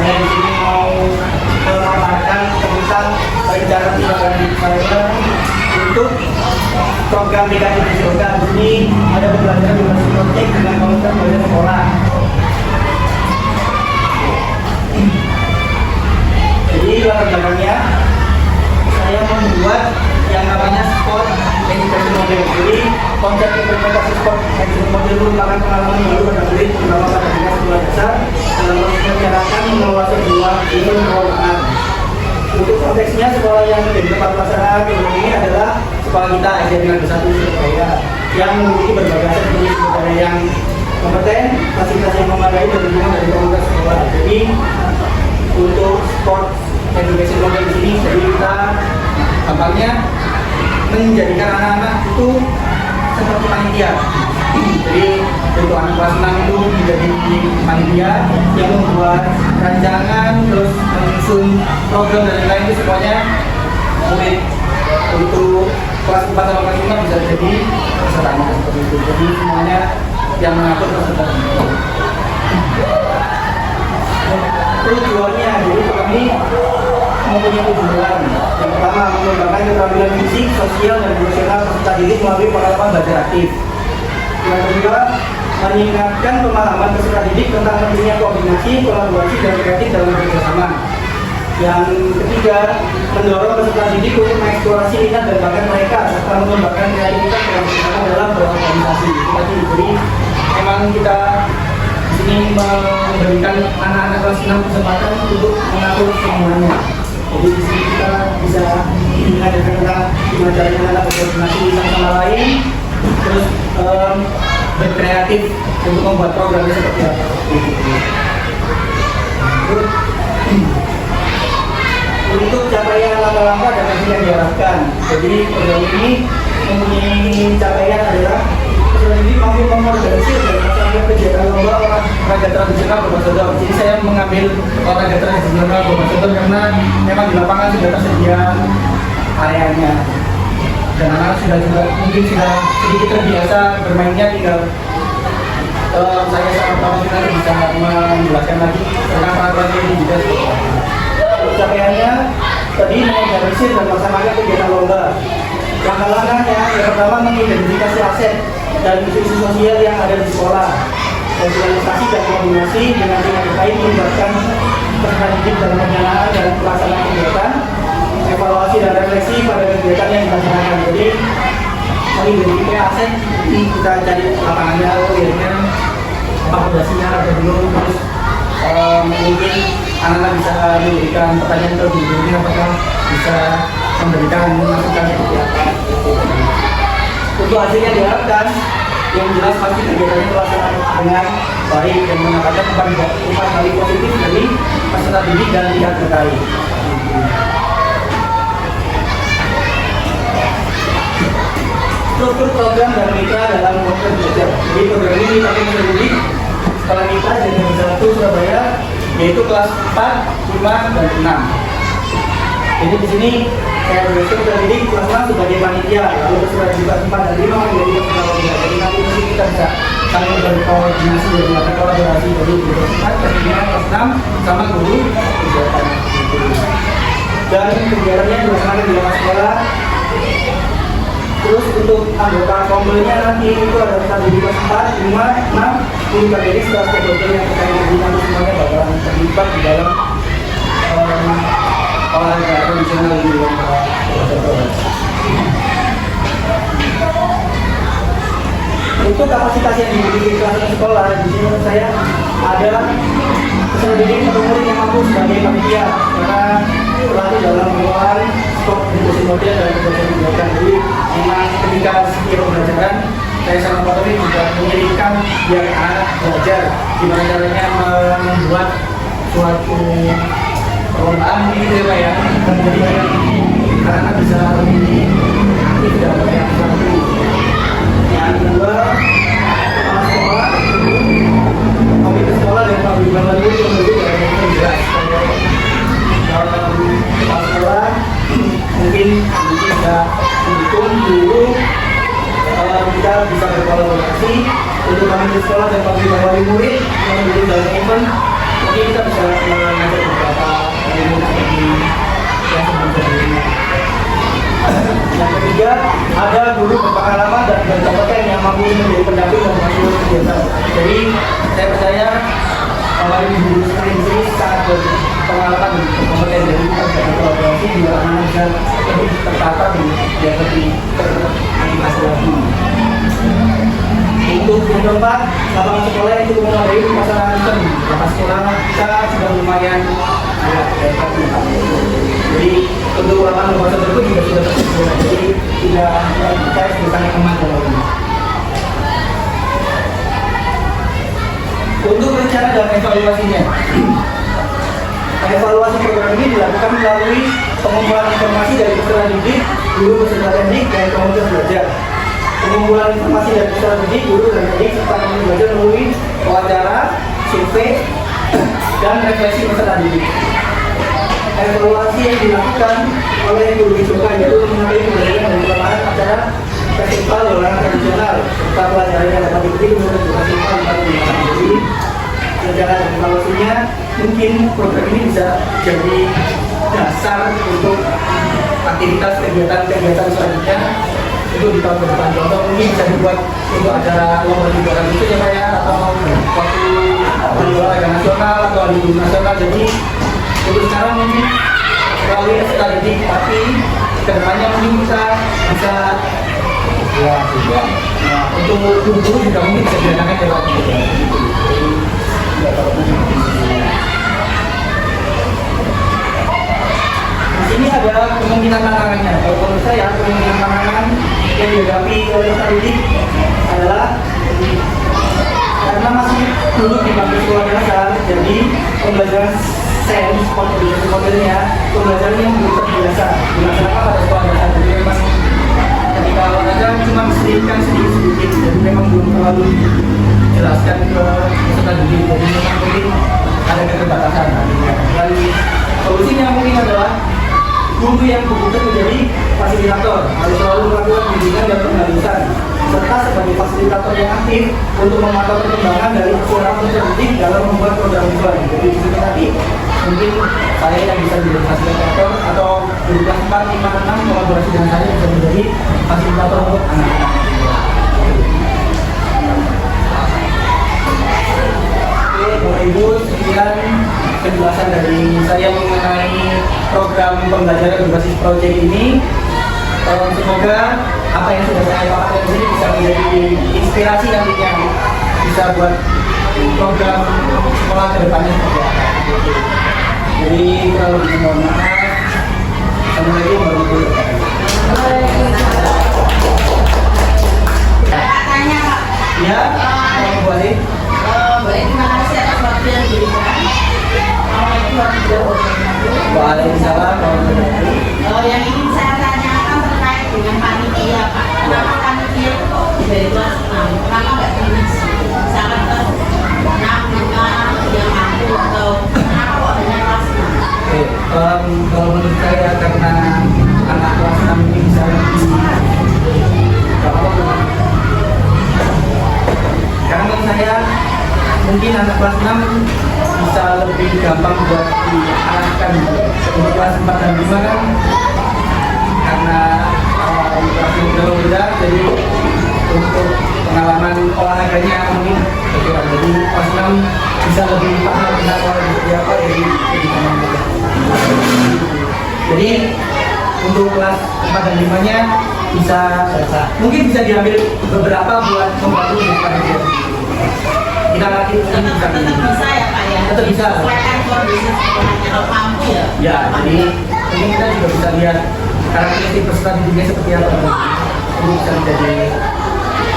saya di sini mau memaparkan tentang rencana tindakan saya untuk program PKJ Program. Ini ada pembelajaran durasi project dengan komunitas belajar sekolah. Jadi latar belakangnya saya membuat yang namanya sport education model. Jadi konsep implementasi sport education model merupakan pengalaman baru pada murid, terutama pada tingkat sekolah dasar dalam proses menjalankan mengelola sebuah event keagamaan. Untuk konteksnya, sekolah yang menjadi tempat pelaksanaan program ini adalah sekolah kita SD Negeri 1 Surabaya yang memiliki berbagai aset jenis budaya yang kompeten, fasilitas yang memadai dan dukungan dari komunitas sekolah. Jadi untuk sport education model di sini, jadi kita gampangnya menjadikan anak-anak itu seperti panitia. Jadi untuk anak kelas 6 itu menjadi panitia yang membuat rancangan, terus menyusun program dan lain-lain, itu semuanya murid. Untuk kelas 4 sama kelas 5 bisa jadi pesertanya seperti itu. Jadi semuanya yang mengatur pesertanya. Tujuannya, jadi kami mempunyai tujuan. Yang pertama, mengembangkan keterampilan fisik, sosial, dan emosional peserta didik melalui pengalaman belajar aktif. Yang kedua, meningkatkan pemahaman peserta didik tentang pentingnya koordinasi, kolaborasi, dan kreatif dalam bekerjasama. Yang ketiga, mendorong peserta didik untuk mengeksplorasi minat dan bakat mereka serta mengembangkan kreativitas yang bersama dalam berorganisasi. Jadi memang kita di sini memberikan anak-anak kelas 6 kesempatan untuk mengatur semuanya. Jadi di sini kita bisa mengajarkan tentang gimana caranya anak berkoordinasi satu sama lain, terus berkreatif untuk membuat programnya seperti apa. Untuk capaian langkah-langkah dan hasil yang diharapkan. Jadi program ini mempunyai capaian adalah program ini mampu mengorganisir dan melaksanakan kegiatan lomba olahraga tradisional berbasis. Jadi saya mengambil olahraga tradisional berbasis karena memang di lapangan sudah tersedia areanya dan anak sudah juga mungkin sudah sedikit terbiasa bermainnya, tinggal saya sama Pak nanti bisa menjelaskan lagi tentang peraturan ini juga. Capaiannya tadi mengorganisir dan melaksanakan kegiatan lomba. Langkah-langkahnya yang pertama mengidentifikasi aset dan isu-isu sosial yang ada di sekolah, sosialisasi dan koordinasi dengan pihak terkait melibatkan peserta didik dalam perencanaan dan pelaksanaan kegiatan, evaluasi dan refleksi pada kegiatan yang dilaksanakan. Jadi mengidentifikasi aset, kita cari lapangannya, lihatnya apa fondasinya ada belum, terus mungkin anak-anak bisa memberikan pertanyaan terlebih dahulu apakah bisa memberikan masukan seperti apa. Untuk hasilnya diharapkan yang jelas pasti kegiatannya terlaksana dengan baik dan mendapatkan umpan balik positif dari peserta didik dan pihak terkait. Struktur program dan mitra dalam program belajar. Jadi program ini dipakai mendidik sekolah kita jadi satu Surabaya, yaitu kelas 4, 5, dan 6. Jadi di sini saya berhasil mendidik kelas 6 sebagai panitia, lalu peserta di kelas 4 dan 5 menjadi peserta lomba. Jadi nanti di sini kita bisa saling berkoordinasi dan melakukan kolaborasi dari kelas 4, kelas 5, kelas 6 sama guru kegiatan. Dan kegiatannya dilaksanakan di dalam sekolah. Terus untuk anggota kombelnya nanti itu ada peserta di kelas 4, 5, 6, guru KDD setelah stakeholder yang terkait dengan nanti semuanya bakalan terlibat di dalam olahraga tradisional ini yang untuk kapasitas yang dimiliki kelas sekolah di sini menurut saya ada peserta didik atau murid yang mampu sebagai panitia karena terlatih dalam pengelolaan sport education model dan kegiatan kegiatan. Jadi memang ketika skill pembelajaran saya sama Pak Tony juga mengirimkan biar anak belajar gimana caranya membuat suatu perlombaan gitu ya Pak ya. Jadi anak bisa lebih aktif dalam yang satu. Yang kedua, kepala sekolah, komite sekolah dan Pak Bima Lalu yang lebih jelas. Kepala sekolah mungkin bisa mendukung guru, kita bisa berkolaborasi untuk komite sekolah dan Pak Bima Lalu murid yang menjadi dalam event. Mungkin kita bisa mengajak menjadi pendamping dan mengatur kegiatan. Jadi saya percaya bahwa ibu sering sangat berpengalaman dan kompeten, jadi kita bisa berkolaborasi di mana bisa lebih tertata dan lebih teranimasi lagi. Untuk yang keempat, lapangan sekolah yang cukup memadai di masyarakat Kristen. Lapangan sekolah kita sudah lumayan jadi untuk lapangan tersebut juga sudah tersedia. Jadi tidak kita sudah sangat aman dalam ini. Untuk rencana dan evaluasinya, evaluasi program ini dilakukan melalui pengumpulan informasi dari peserta didik, guru peserta teknik, dan komunitas belajar. Pengumpulan informasi dari peserta didik, guru dan teknik serta komunitas belajar melalui wawancara, survei, dan refleksi peserta didik. Evaluasi yang dilakukan oleh guru Bisoka yaitu mengenai pembelajaran dan pelaksanaan acara festival olahraga tradisional serta pelajaran yang dapat diikuti menurut festival jadi rencana dan evaluasinya mungkin program ini bisa jadi dasar untuk aktivitas kegiatan selanjutnya itu di tahun depan. Contoh mungkin bisa dibuat untuk acara lomba juara itu ya Pak ya, atau waktu olahraga nasional atau libur nasional. Jadi untuk sekarang mungkin melalui strategi, tapi kedepannya mungkin bisa ya juga. Nah, untuk guru-guru juga mungkin bisa diadakan lewat juga. Di sini ada kemungkinan tantangannya. Kalau menurut saya kemungkinan tantangan yang dihadapi oleh didik adalah karena masih duduk di bangku sekolah dasar, jadi pembelajaran sains modelnya pembelajaran yang belum terbiasa dilaksanakan pada sekolah dasar. Jadi memang ketika olahraga cuma sedikit, jadi memang belum terlalu jelaskan ke peserta didik. Jadi memang mungkin ada keterbatasan. Dan solusinya mungkin adalah guru yang betul menjadi fasilitator harus selalu melakukan bimbingan dan pengadusan serta sebagai fasilitator yang aktif untuk memantau perkembangan dari seorang peserta didik dalam membuat program visual. Jadi di sini nanti mungkin saya yang bisa menjadi fasilitator atau di kelas 4, 5, 6 kolaborasi dengan saya bisa menjadi fasilitator untuk anak-anak. Oke, Bapak Ibu, sekian penjelasan dari saya mengenai program pembelajaran berbasis proyek ini. Semoga apa yang sudah saya paparkan ini bisa menjadi inspirasi nantinya, bisa buat program sekolah ke depannya seperti apa. Jadi kalau mohon maaf, Assalamualaikum warahmatullahi wabarakatuh. Tanya Pak. Ya, boleh. Baik, terima kasih atas waktu yang diberikan. Waalaikumsalam warahmatullahi wabarakatuh. Yang ingin saya tanyakan terkait dengan panitia Pak. Kenapa panitia itu kok dari kelas 6? Kenapa nggak diisi? Misalkan kelas 6, 5 yang mampu atau kenapa kok hanya kelas 6? Kalau menurut saya karena anak kelas 6 ini bisa karena menurut saya mungkin anak kelas 6 bisa lebih gampang buat diarahkan. Untuk kelas 4 dan 5 kan karena literasi udah beda, jadi untuk pengalaman olahraganya mungkin berkurang. Jadi kelas 6 bisa lebih paham tentang olahraga seperti apa, jadi lebih paham. Jadi untuk kelas 4 dan 5 nya bisa mungkin bisa diambil beberapa buat membantu di panitia. Kita nanti Tetap bisa ya Pak ya? Tetap bisa. Sesuaikan kondisi sekolahnya kalau mampu ya? Ya, jadi ini kita juga bisa lihat karakteristik peserta didiknya seperti apa. Ini bisa menjadi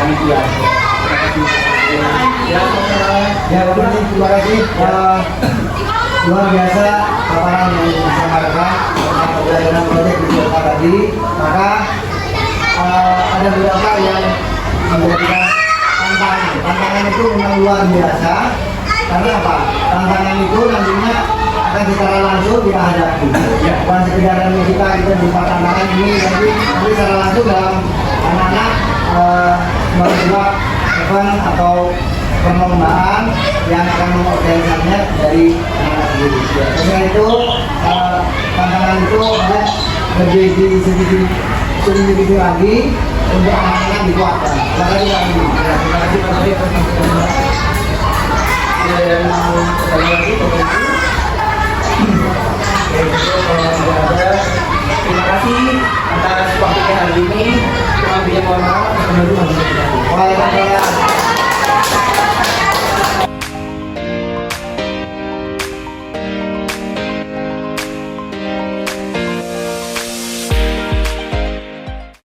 panitia. Ya, terima kasih. Luar biasa paparan yang disampaikan tentang pembelajaran proyek di sekolah tadi. Maka ada beberapa yang menjadikan tantangan itu memang luar biasa. Karena apa? Tantangan itu nantinya akan secara langsung kita hadapi. Bukan sekedar kita buka tantangan ini, tapi secara langsung dalam anak-anak membuat event atau perlombaan yang akan mengorganisasinya dari anak-anak sendiri. Selain itu, tantangan itu ada lebih sedikit lagi untuk anak-anak yang dikuatkan. Terima kasih Pak Andi. Ya, terima kasih Pak Taufik atas masukannya. Dan sekali lagi Bapak Ibu, ya, itu kalau tidak ada, terima kasih atas waktunya hari ini. Kurang lebihnya mohon maaf. Assalamualaikum warahmatullahi wabarakatuh. Waalaikumsalam.